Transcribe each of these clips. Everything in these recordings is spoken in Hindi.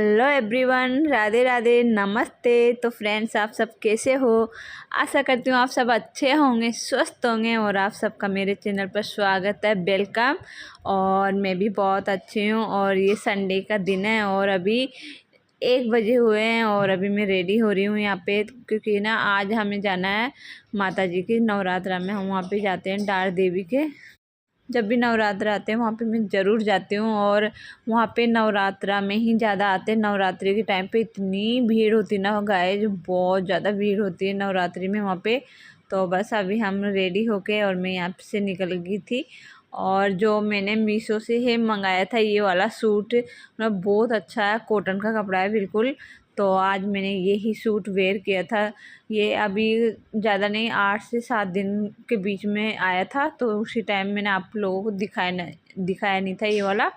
हेलो एवरीवन, राधे राधे, नमस्ते। तो फ्रेंड्स, आप सब कैसे हो? आशा करती हूँ आप सब अच्छे होंगे, स्वस्थ होंगे और आप सबका मेरे चैनल पर स्वागत है, वेलकम। और मैं भी बहुत अच्छी हूँ। और ये संडे का दिन है और अभी 1 बजे हुए हैं और अभी मैं रेडी हो रही हूँ यहाँ पे, क्योंकि ना आज हमें जाना है माता जी के नवरात्रा में। हम वहाँ पे जाते हैं डार देवी के। जब भी नवरात्र आते हैं वहाँ पे मैं ज़रूर जाती हूँ। और वहाँ पे नवरात्रा में ही ज़्यादा आते हैं। नवरात्रि के टाइम पे इतनी भीड़ होती है ना गाय, जो बहुत ज़्यादा भीड़ होती है नवरात्रि में वहाँ पे। तो बस अभी हम रेडी होके और मैं यहाँ से निकल गई थी। और जो मैंने मीशो से ही मंगाया था ये वाला सूट, मतलब बहुत अच्छा है, कॉटन का कपड़ा है बिल्कुल। तो आज मैंने यही सूट वेयर किया था। ये अभी ज़्यादा नहीं, 8 से 7 दिन के बीच में आया था। तो उसी टाइम मैंने आप लोगों को दिखाया नहीं था ये वाला,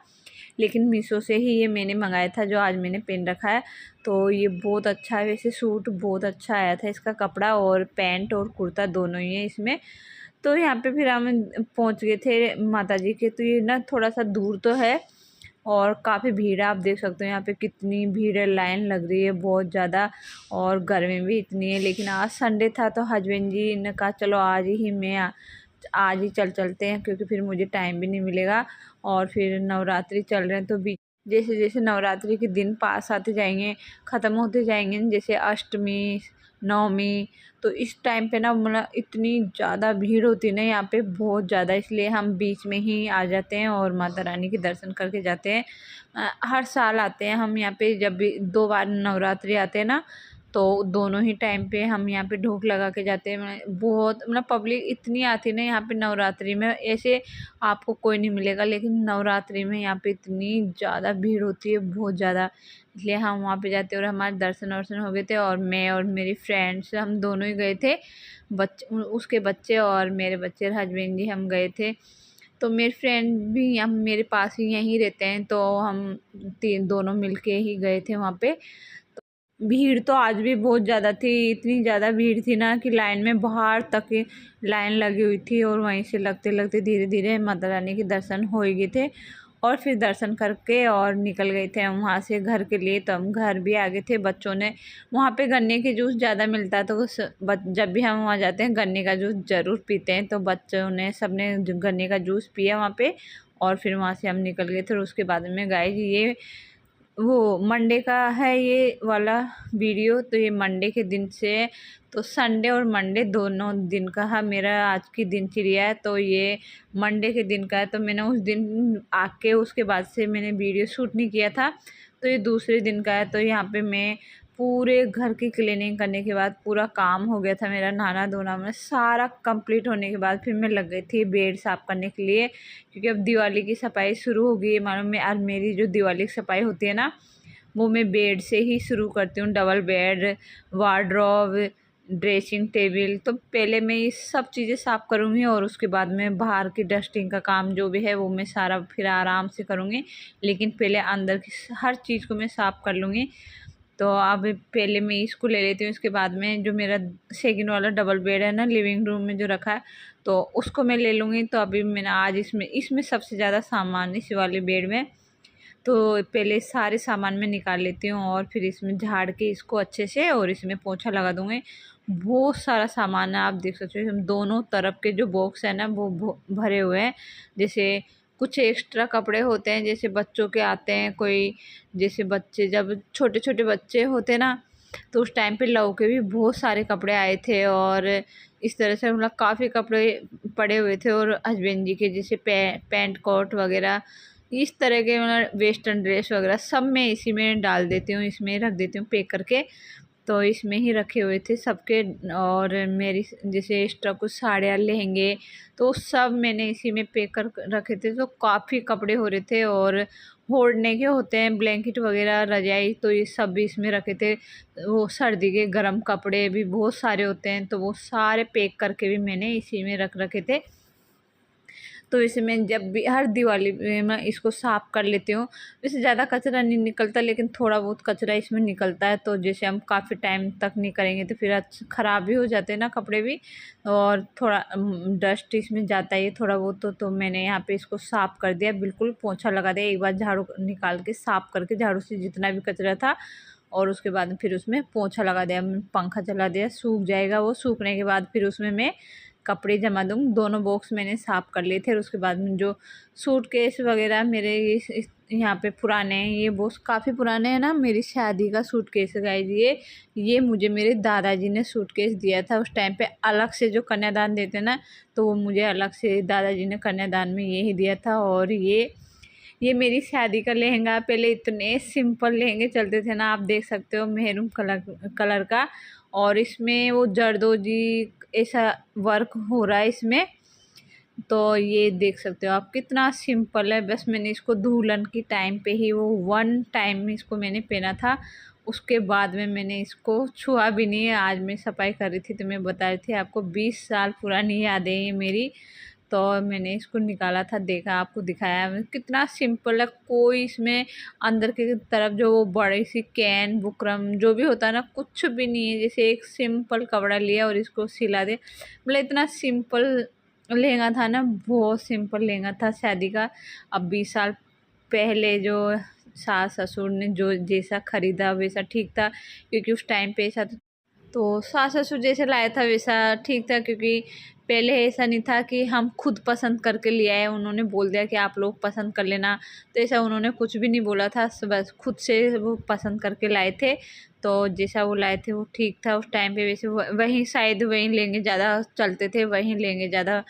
लेकिन मीशो से ही ये मैंने मंगाया था, जो आज मैंने पहन रखा है। तो ये बहुत अच्छा है, वैसे सूट बहुत अच्छा आया था। इसका कपड़ा और पैंट और कुर्ता दोनों ही है इसमें। तो यहाँ पे फिर हम पहुँच गए थे माता जी के। तो ये ना थोड़ा सा दूर तो है और काफ़ी भीड़ है। आप देख सकते हो यहाँ पे कितनी भीड़ है, लाइन लग रही है बहुत ज़्यादा। और गर्मी भी इतनी है। लेकिन आज संडे था तो हस्बैंड जी ने कहा चलो आज ही चलते हैं, क्योंकि फिर मुझे टाइम भी नहीं मिलेगा। और फिर नवरात्रि चल रहे हैं तो भी जैसे जैसे नवरात्रि के दिन पास आते जाएंगे, ख़त्म होते जाएंगे, जैसे अष्टमी, नवमी, तो इस टाइम पे ना मतलब इतनी ज़्यादा भीड़ होती है ना यहाँ पे, बहुत ज़्यादा। इसलिए हम बीच में ही आ जाते हैं और माता रानी के दर्शन करके जाते हैं। हर साल आते हैं हम यहाँ पे, जब भी 2 बार नवरात्रि आते हैं ना, तो दोनों ही टाइम पे हम यहाँ पे ढोक लगा के जाते हैं। बहुत मतलब पब्लिक इतनी आती है ना यहाँ पे नवरात्रि में, ऐसे आपको कोई नहीं मिलेगा, लेकिन नवरात्रि में यहाँ पे इतनी ज़्यादा भीड़ होती है, बहुत ज़्यादा। इसलिए हम वहाँ पे जाते हैं। और हमारे दर्शन वर्शन हो गए थे और मैं और मेरी फ्रेंड्स हम दोनों ही गए थे। उसके बच्चे और मेरे बच्चे और हस्बैंड जी हम गए थे। तो मेरे फ्रेंड भी हम मेरे पास ही यहीं रहते हैं, तो हम दोनों मिल के ही गए थे वहाँ पे। भीड़ तो आज भी बहुत ज़्यादा थी, इतनी ज़्यादा भीड़ थी ना कि लाइन में बाहर तक लाइन लगी हुई थी। और वहीं से लगते लगते धीरे धीरे माता रानी के दर्शन हो ही गए थे। और फिर दर्शन करके और निकल गए थे हम वहाँ से घर के लिए। तो हम घर भी आ गए थे। बच्चों ने वहाँ पे गन्ने के जूस ज़्यादा मिलता है, तो जब भी हम वहाँ जाते हैं गन्ने का जूस ज़रूर पीते हैं। तो बच्चों ने सबने गन्ने का जूस पिया वहाँ पे। और फिर वहाँ से हम निकल गए थे। और उसके बाद में गाइस, ये वो मंडे का है ये वाला वीडियो। तो ये मंडे के दिन से, तो संडे और मंडे दोनों दिन का है मेरा आज की दिनचर्या है। तो ये मंडे के दिन का है। तो मैंने उस दिन आके उसके बाद से मैंने वीडियो शूट नहीं किया था। तो ये दूसरे दिन का है। तो यहाँ पे मैं पूरे घर की क्लीनिंग करने के बाद पूरा काम हो गया था मेरा, नहाना धोना में सारा कंप्लीट होने के बाद फिर मैं लग गई थी बेड साफ़ करने के लिए, क्योंकि अब दिवाली की सफाई शुरू हो गई है मालूम है। और मेरी जो दिवाली की सफाई होती है ना, वो मैं बेड से ही शुरू करती हूँ। Double bed, wardrobe, dressing table. तो पहले मैं ये सब चीज़ें साफ़ करूँगी और उसके बाद में बाहर की डस्टिंग का काम जो भी है वो मैं सारा फिर आराम से करूँगी। लेकिन पहले अंदर की हर चीज़ को मैं साफ़ कर लूँगी। तो अब पहले मैं इसको ले लेती हूँ। इसके बाद में जो मेरा सेकंड वाला डबल बेड है ना, लिविंग रूम में जो रखा है, तो उसको मैं ले लूँगी। तो अभी मैंने आज इसमें सबसे ज़्यादा सामान इस वाले बेड में। तो पहले सारे सामान में निकाल लेती हूँ और फिर इसमें झाड़ के इसको अच्छे से और इसमें पोंछा लगा दूँगी। बहुत सारा सामान है, आप देख सकते हो। हम दोनों तरफ के जो बॉक्स है ना वो भरे हुए हैं। जैसे कुछ एक्स्ट्रा कपड़े होते हैं, जैसे बच्चों के आते हैं कोई, जैसे बच्चे जब छोटे छोटे बच्चे होते ना, तो उस टाइम पे लव के भी बहुत सारे कपड़े आए थे। और इस तरह से मतलब काफ़ी कपड़े पड़े हुए थे। और हस्बैंड जी के जैसे पैंट कोट वगैरह, इस तरह के मतलब वेस्टर्न ड्रेस वगैरह सब मैं इसी में डाल देती हूँ, इसमें रख देती हूँ पैक करके। तो इसमें ही रखे हुए थे सबके। और मेरी जैसे एक्स्ट्रा कुछ साड़ियाँ, लहंगे, तो सब मैंने इसी में पैक कर रखे थे। तो काफ़ी कपड़े हो रहे थे। और ओढ़ने के होते हैं ब्लैंकेट वगैरह, रजाई, तो ये सब भी इसमें रखे थे। वो सर्दी के गर्म कपड़े भी बहुत सारे होते हैं, तो वो सारे पैक करके भी मैंने इसी में रख रखे थे। तो वैसे मैं जब भी हर दिवाली में मैं इसको साफ़ कर लेती हूँ। वैसे ज़्यादा कचरा नहीं निकलता, लेकिन थोड़ा बहुत कचरा इसमें निकलता है। तो जैसे हम काफ़ी टाइम तक नहीं करेंगे तो फिर ख़राब भी हो जाते हैं ना कपड़े भी, और थोड़ा डस्ट इसमें जाता है थोड़ा बहुत। तो मैंने यहाँ पे इसको साफ़ कर दिया, बिल्कुल पोंछा लगा दिया। एक बार झाड़ू निकाल के साफ़ करके झाड़ू से जितना भी कचरा था, और उसके बाद फिर उसमें पोंछा लगा दिया, पंखा चला दिया, सूख जाएगा। वो सूखने के बाद फिर उसमें मैं कपड़े जमा दूँगी। दोनों बॉक्स मैंने साफ़ कर लिए थे, और उसके बाद में जो सूटकेस वगैरह मेरे यहाँ पे पुराने हैं, ये बॉक्स काफ़ी पुराने हैं ना। मेरी शादी का सूटकेस है गाइस ये मुझे मेरे दादाजी ने सूटकेस दिया था उस टाइम पे। अलग से जो कन्यादान देते हैं ना, तो वो मुझे अलग से दादाजी ने कन्यादान में यही दिया था। और ये मेरी शादी का लहंगा। पहले इतने सिंपल लहंगे चलते थे ना, आप देख सकते हो, मेहरून कलर का, और इसमें वो जरदोजी ऐसा वर्क हो रहा है इसमें। तो ये देख सकते हो आप, कितना सिंपल है। बस मैंने इसको दुल्हन की टाइम पे ही वो 1 टाइम में इसको मैंने पहना था, उसके बाद में मैंने इसको छुआ भी नहीं है। आज मैं सफाई कर रही थी तो मैं बता रही थी आपको, 20 साल पुरानी यादें ये मेरी। तो मैंने इसको निकाला था, देखा, आपको दिखाया। कितना सिंपल है, कोई इसमें अंदर की तरफ जो वो बड़ी सी कैन बुकरम जो भी होता है ना, कुछ भी नहीं है। जैसे एक सिंपल कपड़ा लिया और इसको सिला दे, मतलब इतना सिंपल लहंगा था ना, बहुत सिंपल लहंगा था शादी का। अब 20 साल पहले जो सास ससुर ने जो जैसा खरीदा वैसा ठीक था, क्योंकि उस टाइम पे ऐसा तो सास ससुर जैसे लाया था वैसा ठीक था। क्योंकि पहले ऐसा नहीं था कि हम खुद पसंद करके ले आए, उन्होंने बोल दिया कि आप लोग पसंद कर लेना। तो ऐसा उन्होंने कुछ भी नहीं बोला था, बस खुद से वो पसंद करके लाए थे। तो जैसा वो लाए थे वो ठीक था उस टाइम पे। वैसे वहीं शायद वहीं लेंगे ज़्यादा चलते थे, वहीं लेंगे ज़्यादा,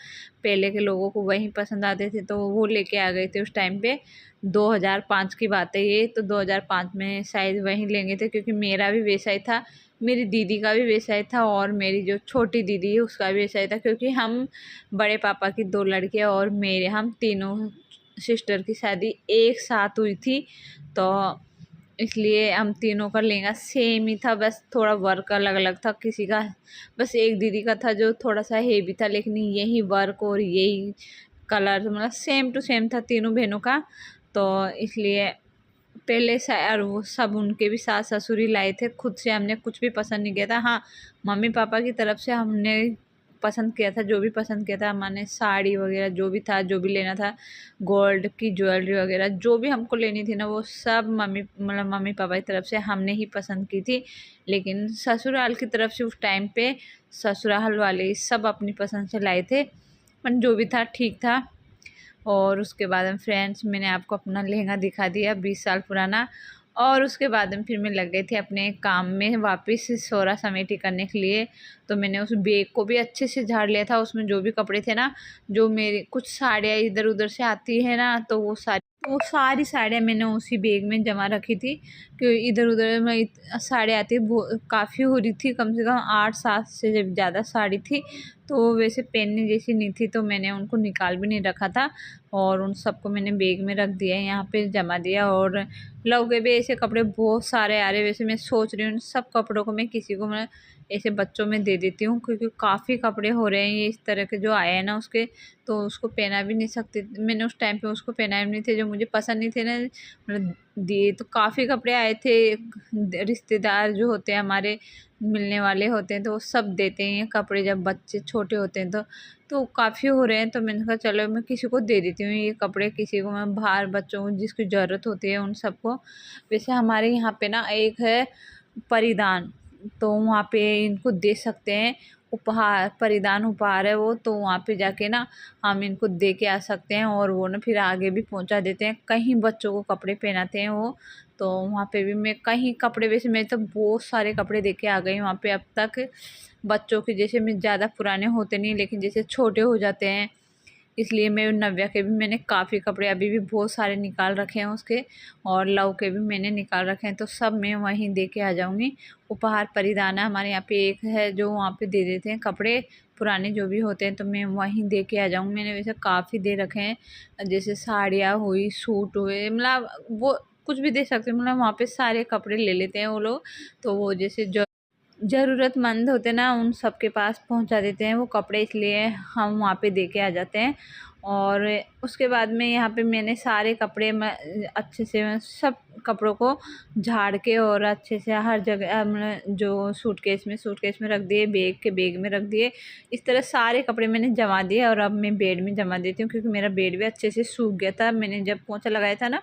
पहले के लोगों को वहीं पसंद आते थे, तो वो लेके आ गए थे उस टाइम पे। 2005 की बात है ये, तो 2005 में शायद वहीं लेंगे थे, क्योंकि मेरा भी वैसा ही था, मेरी दीदी का भी वैसा ही था, और मेरी जो छोटी दीदी है उसका भी वैसा ही था। क्योंकि हम बड़े पापा की 2 लड़कियाँ और मेरे, हम तीनों सिस्टर की शादी एक साथ हुई थी। तो इसलिए हम तीनों का लहंगा सेम ही था, बस थोड़ा वर्क अलग अलग था किसी का। बस एक दीदी का था जो थोड़ा सा हेवी था, लेकिन यही वर्क और यही कलर मतलब सेम टू सेम था तीनों बहनों का। तो इसलिए पहले से, और वो सब उनके भी सास ससुर ही लाए थे, खुद से हमने कुछ भी पसंद नहीं किया था। हाँ, मम्मी पापा की तरफ से हमने पसंद किया था, जो भी पसंद किया था हमने, साड़ी वगैरह जो भी था, जो भी लेना था, गोल्ड की ज्वेलरी वगैरह जो भी हमको लेनी थी ना, वो सब मम्मी पापा की तरफ से हमने ही पसंद की थी। लेकिन ससुराल की तरफ से उस टाइम पे ससुराल वाले सब अपनी पसंद से लाए थे, पर जो भी था ठीक था। और उसके बाद में फ्रेंड्स, मैंने आपको अपना लहंगा दिखा दिया 20 साल पुराना। और उसके बाद में फिर मैं लग गई थी अपने काम में वापस सोरा समेटी करने के लिए। तो मैंने उस बैग को भी अच्छे से झाड़ लिया था, उसमें जो भी कपड़े थे ना, जो मेरी कुछ साड़ियाँ इधर उधर से आती है ना, तो वो सारी साड़ियाँ मैंने उसी बैग में जमा रखी थी। कि इधर उधर में साड़ियाँ आती काफ़ी हो रही थी, कम से कम 8-7 से जब ज़्यादा साड़ी थी। तो वो वैसे पहनने जैसी नहीं थी, तो मैंने उनको निकाल भी नहीं रखा था, और उन सबको मैंने बैग में रख दिया, यहाँ पे जमा दिया। और लौके भी ऐसे कपड़े बहुत सारे आ रहे, वैसे मैं सोच रही हूँ सब कपड़ों को मैं किसी को मैं ऐसे बच्चों में दे देती हूँ, क्योंकि काफ़ी कपड़े हो रहे हैं ये इस तरह के जो आए हैं ना उसके। तो उसको पहना भी नहीं सकती, मैंने उस टाइम पे उसको पहनाए भी नहीं थे, जो मुझे पसंद नहीं थे ना, मतलब दिए। तो काफ़ी कपड़े आए थे, रिश्तेदार जो होते हैं हमारे, मिलने वाले होते हैं, तो वो सब देते हैं कपड़े जब बच्चे छोटे होते हैं। तो काफ़ी हो रहे हैं, तो मैंने कहा चलो मैं किसी को दे देती हूँ ये कपड़े, किसी को मैं बाहर बच्चों को जिसकी ज़रूरत होती है उन सबको। वैसे हमारे यहाँ पे ना एक है परिधान, तो वहाँ पे इनको दे सकते हैं, उपहार, परिधान उपहार है वो, तो वहाँ पे जाके ना हम इनको दे के आ सकते हैं, और वो ना फिर आगे भी पहुँचा देते हैं। कहीं बच्चों को कपड़े पहनाते हैं वो, तो वहाँ पे भी मैं कहीं कपड़े, वैसे मैं तो बहुत सारे कपड़े दे के आ गई वहाँ पे अब तक बच्चों के। जैसे मैं ज़्यादा पुराने होते नहीं, लेकिन जैसे छोटे हो जाते हैं, इसलिए मैं नव्या के भी मैंने काफ़ी कपड़े अभी भी बहुत सारे निकाल रखे हैं उसके, और लव के भी मैंने निकाल रखे हैं, तो सब मैं वहीं दे के आ जाऊँगी। उपहार परिधान हमारे यहाँ पे एक है जो वहाँ पे दे देते हैं कपड़े पुराने जो भी होते हैं, तो मैं वहीं दे के आ जाऊँगी। मैंने वैसे काफ़ी दे रखे हैं, जैसे साड़ियाँ हुई, सूट हुए, मतलब वो कुछ भी दे सकते हैं, मतलब वहाँ पे सारे कपड़े ले लेते हैं वो लोग। तो वो जैसे जो ज़रूरतमंद होते हैं ना, उन सब के पास पहुंचा देते हैं वो कपड़े, इसलिए हम वहाँ पे दे के आ जाते हैं। और उसके बाद में यहाँ पे मैंने सारे कपड़े अच्छे से मैं सब कपड़ों को झाड़ के और अच्छे से हर जगह जो सूटकेस में रख दिए, बैग में रख दिए। इस तरह सारे कपड़े मैंने जमा दिए और अब मैं बेड में जमा देती हूँ, क्योंकि मेरा बेड भी अच्छे से सूख गया था। मैंने जब पोंछा लगाया था ना,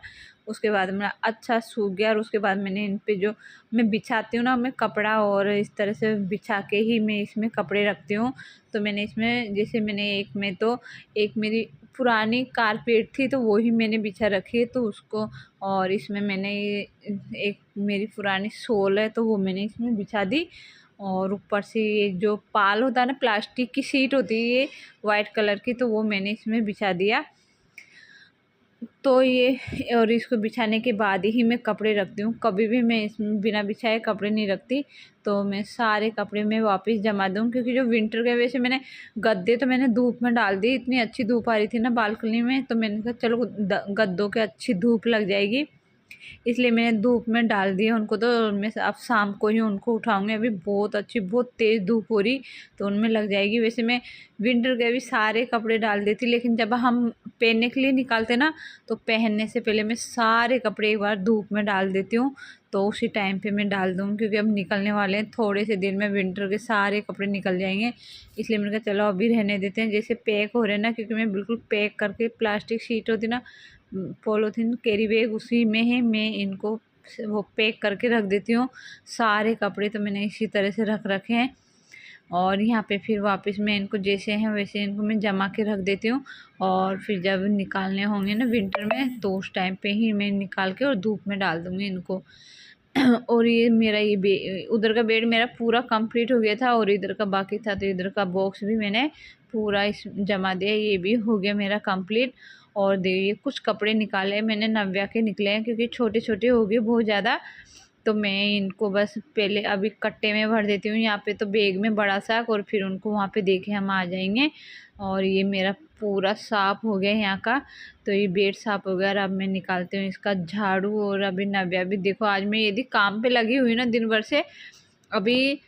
उसके बाद मेरा अच्छा सूख गया। और उसके बाद मैंने इन पे जो मैं बिछाती हूँ ना, मैं कपड़ा और इस तरह से बिछा के ही मैं इसमें कपड़े रखती हूँ। तो मैंने इसमें जैसे मैंने एक मेरी पुरानी कारपेट थी, तो वो ही मैंने बिछा रखी है, तो उसको, और इसमें मैंने एक मेरी पुरानी शॉल है, तो वो मैंने इसमें बिछा दी। और ऊपर से ये जो पाल होता है ना, प्लास्टिक की शीट होती है ये वाइट कलर की, तो वो मैंने इसमें बिछा दिया। तो ये, और इसको बिछाने के बाद ही मैं कपड़े रखती हूँ। कभी भी मैं इसमें बिना बिछाए कपड़े नहीं रखती। तो मैं सारे कपड़े में वापस जमा दूँ, क्योंकि जो विंटर के वजह से मैंने गद्दे तो मैंने धूप में डाल दी। इतनी अच्छी धूप आ रही थी ना बालकनी में, तो मैंने कहा चलो गद्दों के अच्छी धूप लग जाएगी, इसलिए मैंने धूप में डाल दिए उनको। तो मैं अब शाम को ही उनको उठाऊंगी। अभी बहुत अच्छी बहुत तेज़ धूप हो रही, तो उनमें लग जाएगी। वैसे मैं विंटर के भी सारे कपड़े डाल देती, लेकिन जब हम पहनने के लिए निकालते ना, तो पहनने से पहले मैं सारे कपड़े एक बार धूप में डाल देती हूँ। तो उसी टाइम पे मैं डाल दूँगी, क्योंकि अब निकलने वाले हैं थोड़े से दिन में, विंटर के सारे कपड़े निकल जाएंगे। इसलिए मैंने कहा चलो अभी रहने देते हैं। जैसे पैक हो रहे हैं ना, क्योंकि मैं बिल्कुल पैक करके, प्लास्टिक शीट होती ना, पॉलीथीन कैरी बैग, उसी में है मैं इनको वो पैक करके रख देती हूँ। सारे कपड़े तो मैंने इसी तरह से रख रखे हैं। और यहाँ पे फिर वापस मैं इनको जैसे हैं वैसे इनको मैं जमा के रख देती हूँ। और फिर जब निकालने होंगे ना विंटर में, तो उस टाइम पे ही मैं निकाल के और धूप में डाल दूँगी इनको। और ये मेरा उधर का बेड मेरा पूरा कंप्लीट हो गया था, और इधर का बाकी था, तो इधर का बॉक्स भी मैंने पूरा इस जमा दिया। ये भी हो गया मेरा कंप्लीट। और देखिए कुछ कपड़े निकाले मैंने, नव्या के निकले हैं, क्योंकि छोटे छोटे हो गए बहुत ज़्यादा। तो मैं इनको बस पहले अभी कट्टे में भर देती हूँ यहाँ पे, तो बैग में बड़ा सा, और फिर उनको वहाँ पे देखे हम आ जाएंगे। और ये मेरा पूरा साफ़ हो गया यहाँ का। तो ये बेड साफ़ हो गया, और अब मैं निकालती हूँ इसका झाड़ू। और अभी नव्या भी देखो, आज मैं यदि काम पे लगी हुई ना दिन भर से, अभी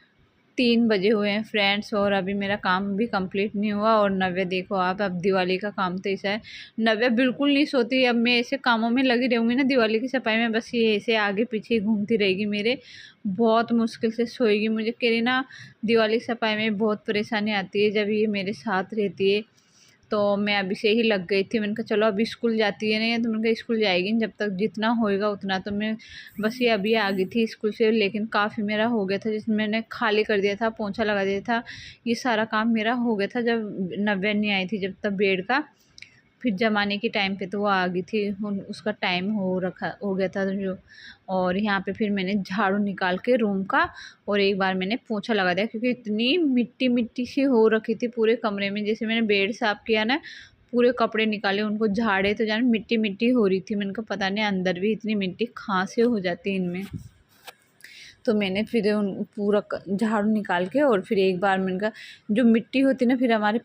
3 बजे हुए हैं फ्रेंड्स, और अभी मेरा काम भी कंप्लीट नहीं हुआ। और नव्या देखो आप, अब दिवाली का काम तो ऐसा है, नव्या बिल्कुल नहीं सोती। अब मैं ऐसे कामों में लगी रहूँगी ना दिवाली की सफाई में, बस ये ऐसे आगे पीछे घूमती रहेगी मेरे, बहुत मुश्किल से सोएगी। मुझे कह रही ना, दिवाली की सफाई में बहुत परेशानी आती है जब ये मेरे साथ रहती है। तो मैं अभी से ही लग गई थी। मैंने कहा चलो अभी स्कूल जाती है नहीं, तो मैंने कहा स्कूल जाएगी जब तक जितना होएगा उतना। तो मैं बस ये अभी आ गई थी स्कूल से, लेकिन काफ़ी मेरा हो गया था, जिसमें मैंने खाली कर दिया था, पोंछा लगा दिया था, ये सारा काम मेरा हो गया था जब नव्या नहीं आई थी जब तक बेड का। फिर जमाने के टाइम पे तो वो आ गई थी, उसका टाइम हो गया था जो। और यहाँ पे फिर मैंने झाड़ू निकाल के रूम का, और एक बार मैंने पोंछा लगा दिया, क्योंकि इतनी मिट्टी मिट्टी सी हो रखी थी पूरे कमरे में। जैसे मैंने बेड साफ़ किया ना, पूरे कपड़े निकाले उनको झाड़े, तो जान मिट्टी मिट्टी हो रही थी। मैंने कहा पता नहीं अंदर भी इतनी मिट्टी कहाँ से हो जाती है इनमें। तो मैंने फिर उन पूरा झाड़ू निकाल के, और फिर एक बार मैंने कहा, जो मिट्टी होती है ना फिर हमारे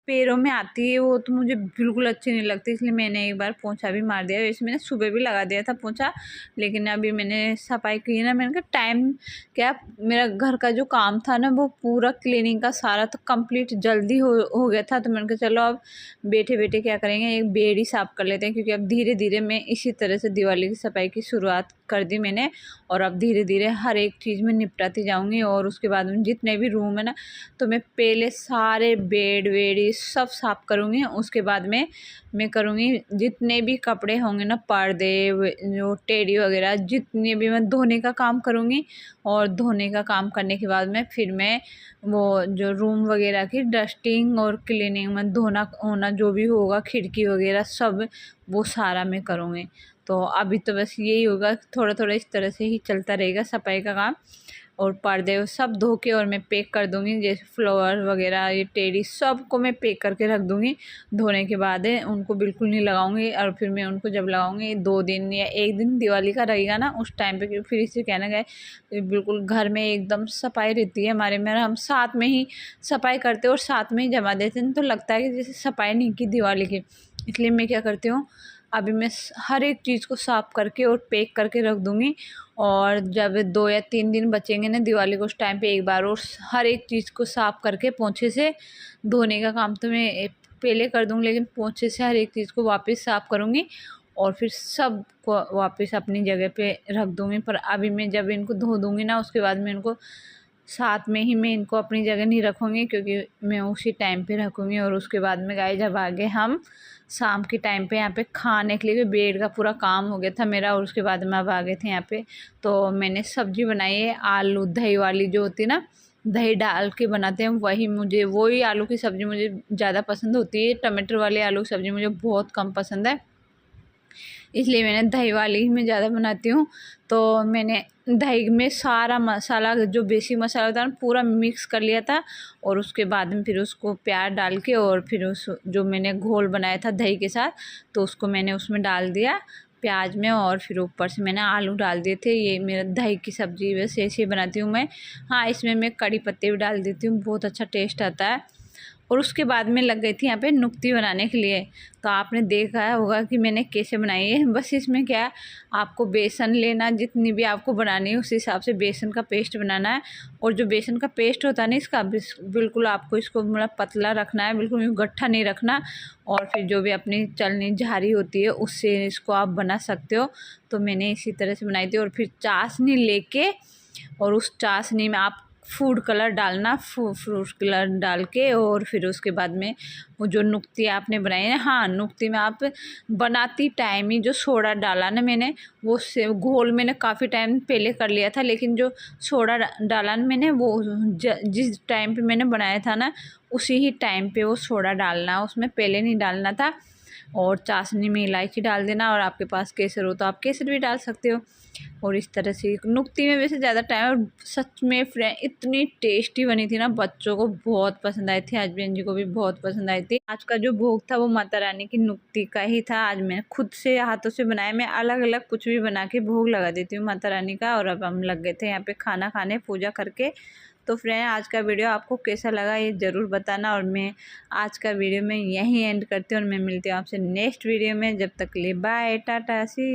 पैरों में आती है, वो तो मुझे बिल्कुल अच्छी नहीं लगती, इसलिए मैंने एक बार पोंछा भी मार दिया। वैसे मैंने सुबह भी लगा दिया था पोंछा, लेकिन अभी मैंने सफाई की ना, मैंने कहा टाइम क्या, मेरा घर का जो काम था ना वो पूरा क्लीनिंग का सारा तो कंप्लीट जल्दी हो गया था। तो मैंने कहा चलो अब बैठे बैठे क्या करेंगे, एक बेड ही साफ़ कर लेते हैं, क्योंकि अब धीरे धीरे मैं इसी तरह से दिवाली की सफाई की शुरुआत कर दी मैंने। और अब धीरे धीरे हर एक चीज़ में निपटाती जाऊंगी। और उसके बाद में जितने भी रूम है ना, तो मैं पहले सारे बेड वेड ये सब साफ़ करूँगी। उसके बाद में मैं करूँगी जितने भी कपड़े होंगे ना, पर्दे जो टेडी वगैरह, जितने भी मैं धोने का काम करूँगी। और धोने का काम करने के बाद में फिर मैं वो जो रूम वगैरह की डस्टिंग और क्लीनिंग में धोना होना जो भी होगा, खिड़की वगैरह सब, वो सारा मैं करूँगी। तो अभी तो बस यही होगा, थोड़ा थोड़ा इस तरह से ही चलता रहेगा सफाई का काम। और पर्दे सब धो के और मैं पैक कर दूँगी, जैसे फ्लावर वगैरह ये टेडी सब को मैं पैक करके रख दूँगी। धोने के बाद उनको बिल्कुल नहीं लगाऊंगी, और फिर मैं उनको जब लगाऊंगी 2 दिन या 1 दिन दिवाली का रहेगा ना, उस टाइम पे फिर इसे कहना गया, तो बिल्कुल घर में एकदम सफाई रहती है हमारे में। हम साथ में ही सफाई करते और साथ में ही जमा देते हैं, तो लगता है कि जैसे सफाई नहीं की दिवाली की। इसलिए मैं क्या करती हूँ, अभी मैं हर एक चीज़ को साफ़ करके और पैक करके रख दूँगी। और जब 2 या 3 दिन बचेंगे ना दिवाली को, उस टाइम पे एक बार और हर एक चीज़ को साफ़ करके पोंछे से धोने का काम तो मैं पहले कर दूँगी, लेकिन पोंछे से हर एक चीज़ को वापस साफ़ करूँगी और फिर सब को वापस अपनी जगह पे रख दूँगी। पर अभी मैं जब इनको धो दूँगी ना, उसके बाद मैं इनको साथ में ही मैं इनको अपनी जगह नहीं रखूँगी, क्योंकि मैं उसी टाइम पे रखूँगी। और उसके बाद में गाइस जब आगे हम शाम के टाइम पे यहाँ पे खाने के लिए, बेड का पूरा काम हो गया था मेरा, और उसके बाद में अब आ गए थे यहाँ पे। तो मैंने सब्ज़ी बनाई है आलू दही वाली, जो होती है ना दही डाल के बनाते हैं, वही आलू की सब्ज़ी मुझे ज़्यादा पसंद होती है। टमाटर वाली आलू की सब्ज़ी मुझे बहुत कम पसंद है, इसलिए मैंने दही वाली ही मैं ज़्यादा बनाती हूँ। तो मैंने दही में सारा मसाला, जो बेसिक मसाला होता है ना, पूरा मिक्स कर लिया था। और उसके बाद में फिर उसको प्याज डाल के, और फिर उस जो मैंने घोल बनाया था दही के साथ, तो उसको मैंने उसमें डाल दिया प्याज में, और फिर ऊपर से मैंने आलू डाल दिए थे। ये मेरा दही की सब्ज़ी वैसे ऐसे बनाती हूँ मैं। हाँ, इसमें मैं कड़ी पत्ते भी डाल देती हूँ, बहुत अच्छा टेस्ट आता है। और उसके बाद में लग गई थी यहाँ पे नुक्ती बनाने के लिए। तो आपने देखा होगा कि मैंने कैसे बनाई है। बस इसमें क्या है, आपको बेसन लेना, जितनी भी आपको बनानी है उस हिसाब से बेसन का पेस्ट बनाना है। और जो बेसन का पेस्ट होता है ना, इसका बिल्कुल आपको इसको मतलब पतला रखना है, बिल्कुल गट्ठा नहीं रखना। और फिर जो भी अपनी चलनी झारी होती है उससे इसको आप बना सकते हो। तो मैंने इसी तरह से बनाई थी। और फिर चाशनी लेके, और उस चाशनी में आप फूड कलर डालना, फ्रूट कलर डाल के, और फिर उसके बाद में वो जो नुक्ती आपने बनाई है, हाँ नुक्ती में आप बनाती टाइम ही जो सोडा डाला ना मैंने, वो से घोल मैंने काफ़ी टाइम पहले कर लिया था, लेकिन जो सोडा डाला ना मैंने, वो जिस टाइम पे मैंने बनाया था ना, उसी ही टाइम पे वो सोडा डालना, उसमें पहले नहीं डालना था। और चाशनी में इलायची डाल देना, और आपके पास केसर हो तो आप केसर भी डाल सकते हो। और इस तरह से नुक्ती में वैसे ज़्यादा टाइम, और सच में फ्रेंड इतनी टेस्टी बनी थी ना, बच्चों को बहुत पसंद आई थी, हस्बैंड जी को भी बहुत पसंद आई थी। आज का जो भोग था वो माता रानी की नुक्ती का ही था। आज मैं खुद से हाथों से बनाया। मैं अलग अलग कुछ भी बना के भोग लगा देती हूँ माता रानी का। और अब हम लग गए थे यहाँ पे खाना खाने, पूजा करके। तो फ्रेंड आज का वीडियो आपको कैसा लगा ये ज़रूर बताना। और मैं आज का वीडियो में यहीं एंड करती हूँ, और मैं मिलती हूँ आपसे नेक्स्ट वीडियो में। जब तक के लिए बाय, टाटा, सी।